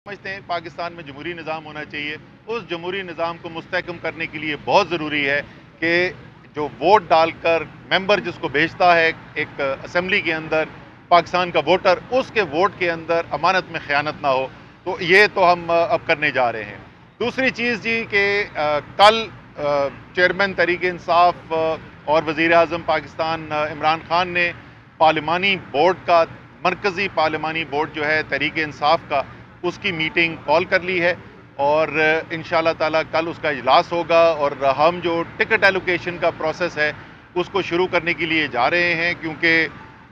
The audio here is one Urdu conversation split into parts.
سمجھتے ہیں پاکستان میں جمہوری نظام ہونا چاہیے. اس جمہوری نظام کو مستحکم کرنے کے لیے بہت ضروری ہے کہ جو ووٹ ڈال کر ممبر جس کو بھیجتا ہے ایک اسمبلی کے اندر پاکستان کا ووٹر، اس کے ووٹ کے اندر امانت میں خیانت نہ ہو. تو یہ تو ہم اب کرنے جا رہے ہیں. دوسری چیز جی کہ کل چیئرمین تحریک انصاف اور وزیر اعظم پاکستان عمران خان نے پارلیمانی بورڈ کا، مرکزی پارلیمانی بورڈ جو ہے تحریک انصاف کا، اس کی میٹنگ کال کر لی ہے اور انشاءاللہ تعالیٰ کل اس کا اجلاس ہوگا اور ہم جو ٹکٹ ایلوکیشن کا پروسیس ہے اس کو شروع کرنے کے لیے جا رہے ہیں، کیونکہ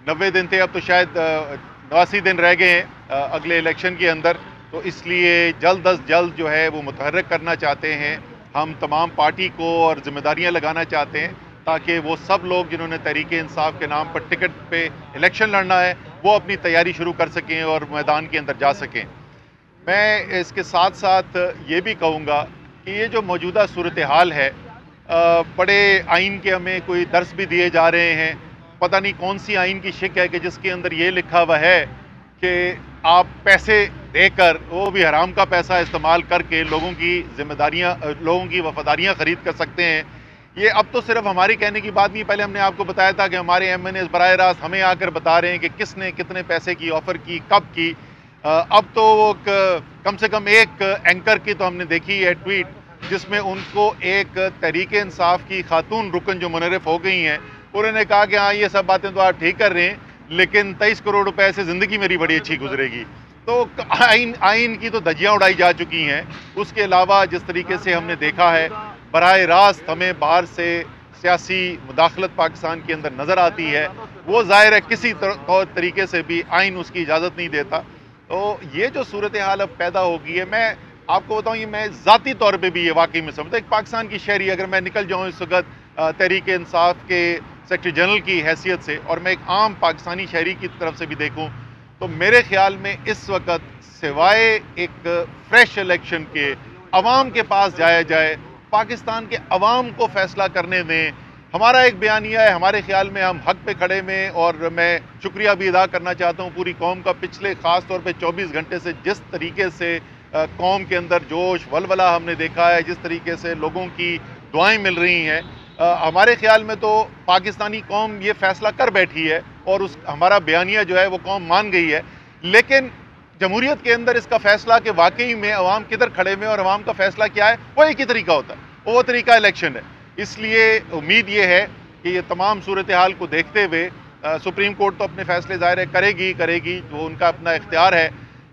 90 دن تھے، اب تو شاید 89 دن رہ گئے ہیں اگلے الیکشن کے اندر. تو اس لیے جلد از جلد جو ہے وہ متحرک کرنا چاہتے ہیں. ہم تمام پارٹی کو اور ذمہ داریاں لگانا چاہتے ہیں تاکہ وہ سب لوگ جنہوں نے تحریک انصاف کے نام پر ٹکٹ پہ الیکشن لڑنا ہے وہ اپنی تیاری شروع کر سکیں اور میدان کے اندر جا سکیں. میں اس کے ساتھ ساتھ یہ بھی کہوں گا کہ یہ جو موجودہ صورتحال ہے، بڑے آئین کے ہمیں کوئی درس بھی دیے جا رہے ہیں. پتہ نہیں کون سی آئین کی شک ہے کہ جس کے اندر یہ لکھا ہوا ہے کہ آپ پیسے دے کر، وہ بھی حرام کا پیسہ استعمال کر کے لوگوں کی ذمہ داریاں، لوگوں کی وفاداریاں خرید کر سکتے ہیں. یہ اب تو صرف ہماری کہنے کی بات نہیں، پہلے ہم نے آپ کو بتایا تھا کہ ہمارے ایم این ایز براہ راست ہمیں آ کر بتا رہے ہیں کہ کس نے کتنے پیسے کی آفر کی، کب کی. اب تو وہ کم سے کم ایک اینکر کی تو ہم نے دیکھی ہے ٹویٹ، جس میں ان کو ایک تحریک انصاف کی خاتون رکن جو منحرف ہو گئی ہیں، انہوں نے کہا کہ ہاں یہ سب باتیں تو آپ ٹھیک کر رہے ہیں لیکن 23 کروڑ روپے سے زندگی میری بڑی اچھی گزرے گی. تو آئین کی تو دھجیاں اڑائی جا چکی ہیں. اس کے علاوہ جس طریقے سے ہم نے دیکھا ہے براہ راست ہمیں باہر سے سیاسی مداخلت پاکستان کے اندر نظر آتی ہے، وہ ظاہر ہے کسی طریقے سے بھی آئین اس کی اجازت نہیں دیتا. تو یہ جو صورتحال اب پیدا ہو گئی ہے، میں آپ کو بتاؤں، یہ میں ذاتی طور پہ بھی یہ واقعی میں سمجھتا ہوں ایک پاکستان کی شہری اگر میں نکل جاؤں اس وقت تحریک انصاف کے سیکرٹری جنرل کی حیثیت سے اور میں ایک عام پاکستانی شہری کی طرف سے بھی دیکھوں تو میرے خیال میں اس وقت سوائے ایک فریش الیکشن کے عوام کے پاس جایا جائے، پاکستان کے عوام کو فیصلہ کرنے دیں. ہمارا ایک بیانیہ ہے، ہمارے خیال میں ہم حق پہ کھڑے میں، اور میں شکریہ بھی ادا کرنا چاہتا ہوں پوری قوم کا. پچھلے خاص طور پہ 24 گھنٹے سے جس طریقے سے قوم کے اندر جوش ولولہ ہم نے دیکھا ہے، جس طریقے سے لوگوں کی دعائیں مل رہی ہیں، ہمارے خیال میں تو پاکستانی قوم یہ فیصلہ کر بیٹھی ہے اور ہمارا بیانیہ جو ہے وہ قوم مان گئی ہے. لیکن جمہوریت کے اندر اس کا فیصلہ کہ واقعی میں عوام کدھر کھڑے میں اور عوام کا فیصلہ کیا ہے، وہ ایک ہی طریقہ ہوتا ہے، وہ طریقہ الیکشن ہے. اس لیے امید یہ ہے کہ یہ تمام صورتحال کو دیکھتے ہوئے سپریم کورٹ تو اپنے فیصلے ظاہر کرے گی، وہ ان کا اپنا اختیار ہے.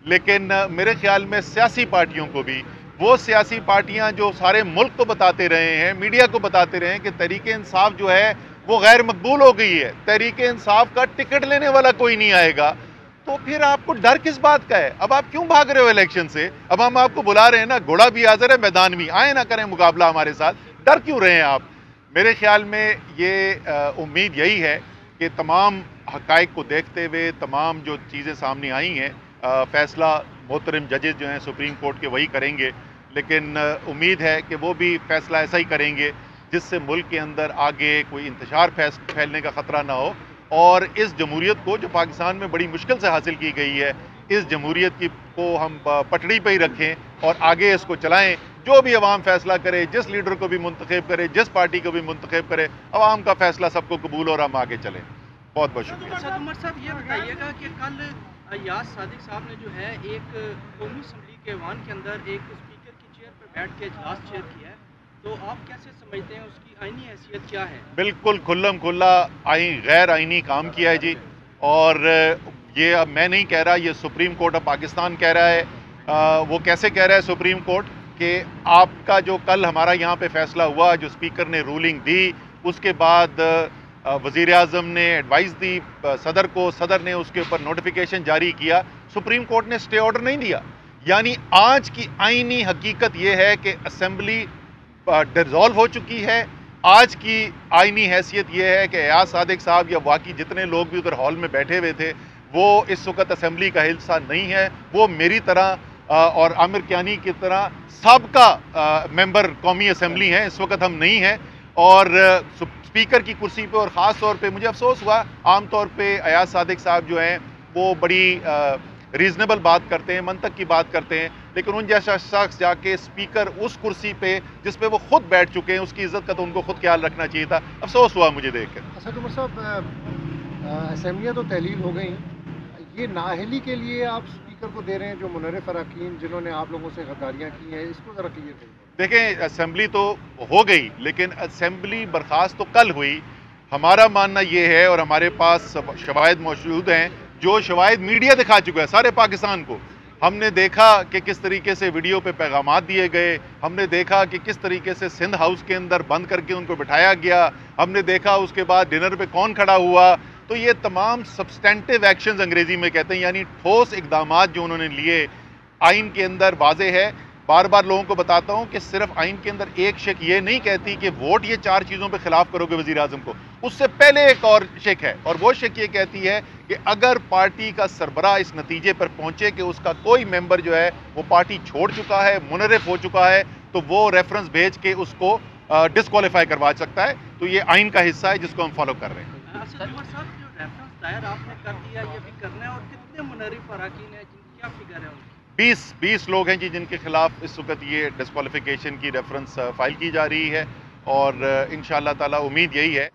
لیکن میرے خیال میں سیاسی پارٹیوں کو بھی، وہ سیاسی پارٹیاں جو سارے ملک کو بتاتے رہے ہیں، میڈیا کو بتاتے رہے ہیں کہ تحریک انصاف جو ہے وہ غیر مقبول ہو گئی ہے، تحریک انصاف کا ٹکٹ لینے والا کوئی نہیں آئے گا، تو پھر آپ کو ڈر کس بات کا ہے؟ اب آپ کیوں بھاگ رہے ہو الیکشن سے؟ اب ہم آپ کو بلا رہے ہیں نا، گھوڑا بھی حاضر ہے، میدان بھی، آئے نہ کریں مقابلہ ہمارے ساتھ، ڈر کیوں رہے ہیں آپ؟ میرے خیال میں یہ امید یہی ہے کہ تمام حقائق کو دیکھتے ہوئے، تمام جو چیزیں سامنے آئی ہیں، فیصلہ محترم ججز جو ہیں سپریم کورٹ کے وہی کریں گے. لیکن امید ہے کہ وہ بھی فیصلہ ایسا ہی کریں گے جس سے ملک کے اندر آگے کوئی انتشار پھیلنے کا خطرہ نہ ہو، اور اس جمہوریت کو جو پاکستان میں بڑی مشکل سے حاصل کی گئی ہے، اس جمہوریت کو ہم پٹڑی پہ ہی رکھیں اور آگے اس کو چلائیں. جو بھی عوام فیصلہ کرے، جس لیڈر کو بھی منتخب کرے، جس پارٹی کو بھی منتخب کرے، عوام کا فیصلہ سب کو قبول اور ہم آگے چلیں. بہت بہت شکریہ. اسد عمر صاحب یہ بتائیے گا کہ کل ایاز صادق صاحب نے جو ہے ایک قومی اسمبلی کے ایوان کے اندر ایک اسپیکر کی چیئر پر بیٹھ کے اجلاس چیئر کیا ہے، تو آپ کیسے سمجھتے ہیں اس کی آئینی حیثیت کیا ہے؟ بالکل کھلم کھلا غیر آئینی کام کیا ہے جی، اور یہ اب میں نہیں کہہ رہا، یہ سپریم کورٹ آف پاکستان کہہ رہا ہے. وہ کیسے کہہ رہا ہے سپریم کورٹ کہ آپ کا جو کل ہمارا یہاں پہ فیصلہ ہوا، جو اسپیکر نے رولنگ دی، اس کے بعد وزیر اعظم نے ایڈوائز دی صدر کو، صدر نے اس کے اوپر نوٹیفیکیشن جاری کیا، سپریم کورٹ نے اسٹے آرڈر نہیں دیا. یعنی آج کی آئینی حقیقت یہ ہے کہ اسمبلی ڈیزالو ہو چکی ہے. آج کی آئینی حیثیت یہ ہے کہ ایاز صادق صاحب یا واقعی جتنے لوگ بھی ادھر ہال میں بیٹھے ہوئے تھے وہ اس وقت اسمبلی کا حصہ نہیں ہے. وہ میری طرح اور عامر کیانی کی طرح سابقہ ممبر قومی اسمبلی ہیں، اس وقت ہم نہیں ہیں. اور اسپیکر کی کرسی پہ، اور خاص طور پہ مجھے افسوس ہوا، عام طور پہ ایاز صادق صاحب جو ہیں وہ بڑی ریزنیبل بات کرتے ہیں، منطق کی بات کرتے ہیں، لیکن ان جیسا شخص جا کے اسپیکر اس کرسی پہ جس پہ وہ خود بیٹھ چکے ہیں، اس کی عزت کا تو ان کو خود خیال رکھنا چاہیے تھا. افسوس ہوا مجھے دیکھ کر. اسد عمر صاحب، اسمبلیاں تو تحلیل ہو گئی، یہ نااہلی کے لیے آپ اسپیکر کو دے رہے ہیں جو منرف اراکین جنہوں نے آپ لوگوں سے غداریاں کی ہیں، اس کو ذرا کلیئر کریں. دیکھیں، اسمبلی تو ہو گئی لیکن اسمبلی برخاست تو کل ہوئی. ہمارا ماننا یہ ہے اور ہمارے پاس شواہد موجود ہیں، جو شواہد میڈیا دکھا چکا ہے سارے پاکستان کو. ہم نے دیکھا کہ کس طریقے سے ویڈیو پہ پیغامات دیے گئے، ہم نے دیکھا کہ کس طریقے سے سندھ ہاؤس کے اندر بند کر کے ان کو بٹھایا گیا، ہم نے دیکھا اس کے بعد ڈنر پہ کون کھڑا ہوا. تو یہ تمام سبسٹینٹیو ایکشنز انگریزی میں کہتے ہیں، یعنی ٹھوس اقدامات جو انہوں نے لیے. آئین کے اندر واضح ہے، بار بار لوگوں کو بتاتا ہوں کہ صرف آئین کے اندر ایک شک یہ نہیں کہتی کہ ووٹ یہ 4 چیزوں پہ خلاف کرو گے وزیر اعظم کو، اس سے پہلے ایک اور شک ہے، اور وہ شک یہ کہتی ہے کہ اگر پارٹی کا سربراہ اس نتیجے پر پہنچے کہ اس کا کوئی ممبر جو ہے وہ پارٹی چھوڑ چکا ہے، منحرف ہو چکا ہے، تو وہ ریفرنس بھیج کے اس کو ڈسکوالیفائی کروا سکتا ہے. تو یہ آئین کا حصہ ہے جس کو ہم فالو کر رہے ہیں. اسد عمر صاحب، جو ریفرنس دائر آپ نے کر دیا یہ بھی کرنا ہے، اور کتنے منحرف اراکین ہیں جن کی کیا فگر ہے ان کی؟ 20 لوگ ہیں جن کے خلاف اس وقت یہ ڈسکوالیفیکیشن کی ریفرنس فائل کی جا رہی ہے، اور انشاءاللہ تعالی امید یہی ہے